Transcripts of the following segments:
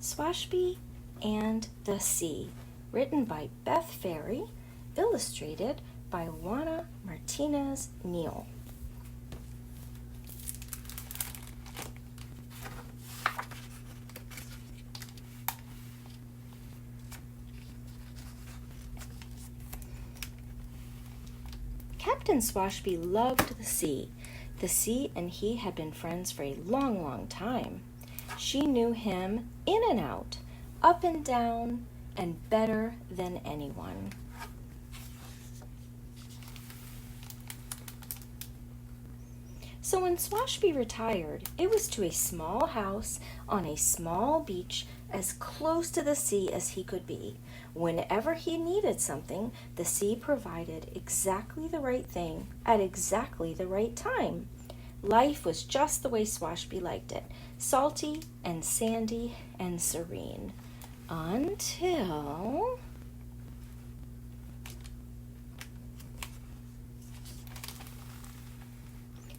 Swashby and the Sea, written by Beth Ferry, illustrated by Juana Martinez-Neal. Captain Swashby loved the sea. The sea and he had been friends for a long, long time. She knew him in and out, up and down, and better than anyone. So when Swashby retired, it was to a small house on a small beach as close to the sea as he could be. Whenever he needed something, the sea provided exactly the right thing at exactly the right time. Life was just the way Swashby liked it, salty and sandy and serene, until...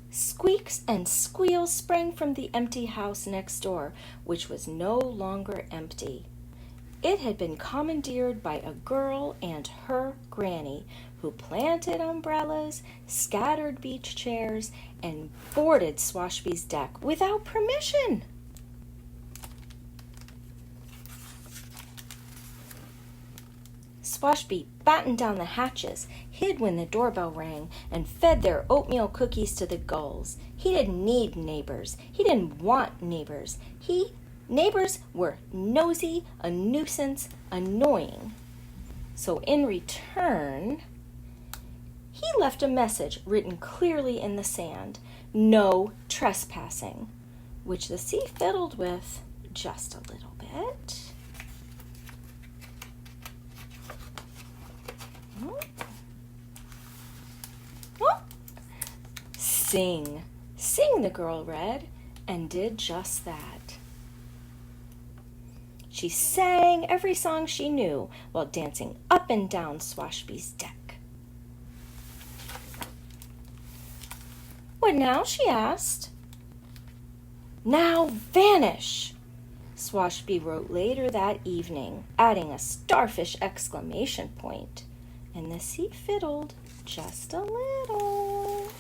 Squeaks and squeals sprang from the empty house next door, which was no longer empty. It had been commandeered by a girl and her granny, who planted umbrellas, scattered beach chairs, and boarded Swashby's deck without permission. Swashby battened down the hatches, hid when the doorbell rang, and fed their oatmeal cookies to the gulls. He didn't need neighbors. He didn't want neighbors. Neighbors were nosy, a nuisance, annoying. So in return, he left a message written clearly in the sand, "No trespassing," which the sea fiddled with just a little bit. Sing, sing, the girl read, and did just that. She sang every song she knew while dancing up and down Swashby's deck. "What now?" she asked. "Now vanish," Swashby wrote later that evening, adding a starfish exclamation point. And the sea fiddled just a little.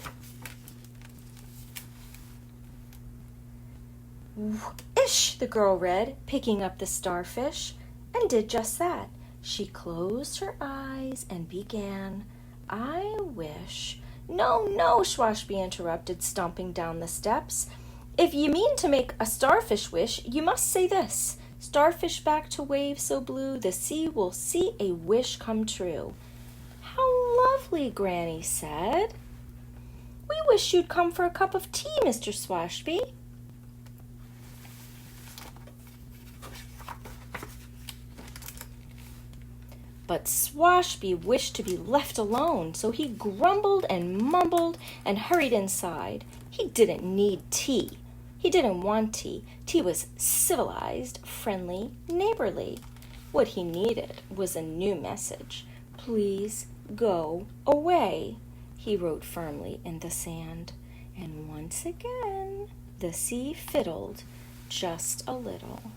"Ish," the girl read, picking up the starfish, and did just that. She closed her eyes and began, "I wish—" "No, no," Swashby interrupted, stomping down the steps. "If you mean to make a starfish wish, you must say this: 'Starfish back to waves so blue, the sea will see a wish come true.'" "How lovely," Granny said. "We wish you'd come for a cup of tea, Mr. Swashby." But Swashby wished to be left alone, so he grumbled and mumbled and hurried inside. He didn't need tea. He didn't want tea. Tea was civilized, friendly, neighborly. What he needed was a new message. "Please go away," he wrote firmly in the sand. And once again, the sea fiddled just a little.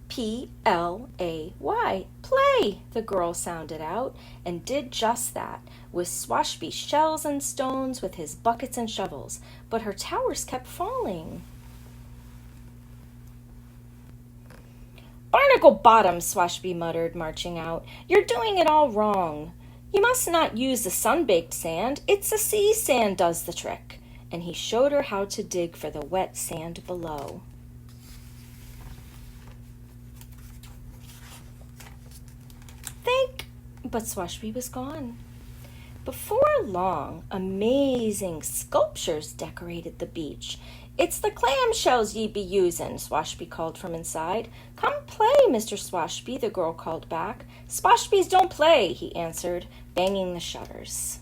P-L-A-Y, play, the girl sounded out, and did just that, with Swashby shells and stones with his buckets and shovels, but her towers kept falling. "Barnacle bottom," Swashby muttered, marching out. "You're doing it all wrong. You must not use the sun-baked sand. It's the sea sand does the trick." And he showed her how to dig for the wet sand below. But Swashby was gone. Before long, amazing sculptures decorated the beach. "It's the clamshells ye be usin'," Swashby called from inside. "Come play, Mr. Swashby," the girl called back. "Swashbys don't play," he answered, banging the shutters.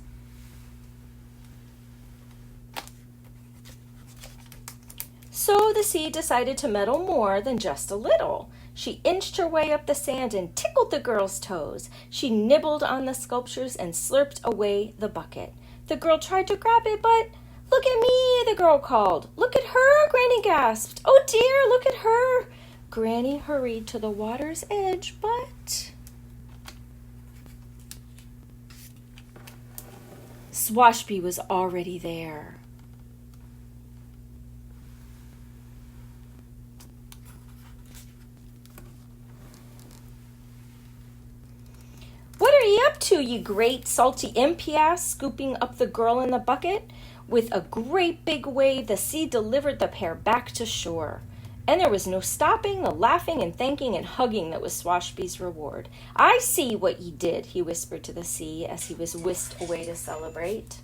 So the sea decided to meddle more than just a little. She inched her way up the sand and tickled the girl's toes. She nibbled on the sculptures and slurped away the bucket. The girl tried to grab it, but "Look at me," the girl called. "Look at her," Granny gasped. gasped. "Oh dear, look at her!" Granny hurried to the water's edge, but Swashby was already there. "What are you up to, you great salty imp?" he asked, scooping up the girl in the bucket. With a great big wave, the sea delivered the pair back to shore. And there was no stopping the laughing and thanking and hugging that was Swashby's reward. "I see what ye did," he whispered to the sea as he was whisked away to celebrate.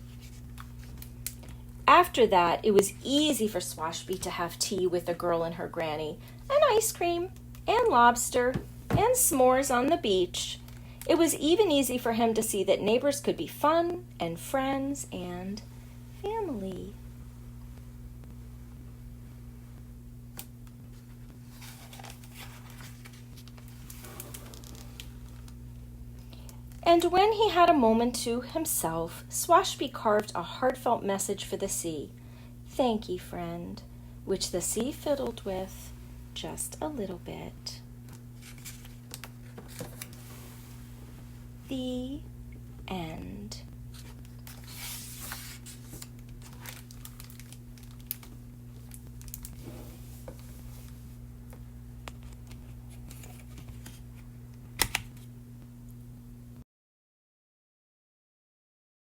After that, it was easy for Swashby to have tea with the girl and her granny, and ice cream, and lobster, and s'mores on the beach. It was even easy for him to see that neighbors could be fun and friends and family. And when he had a moment to himself, Swashby carved a heartfelt message for the sea. "Thank ye, friend," which the sea fiddled with just a little bit. The end.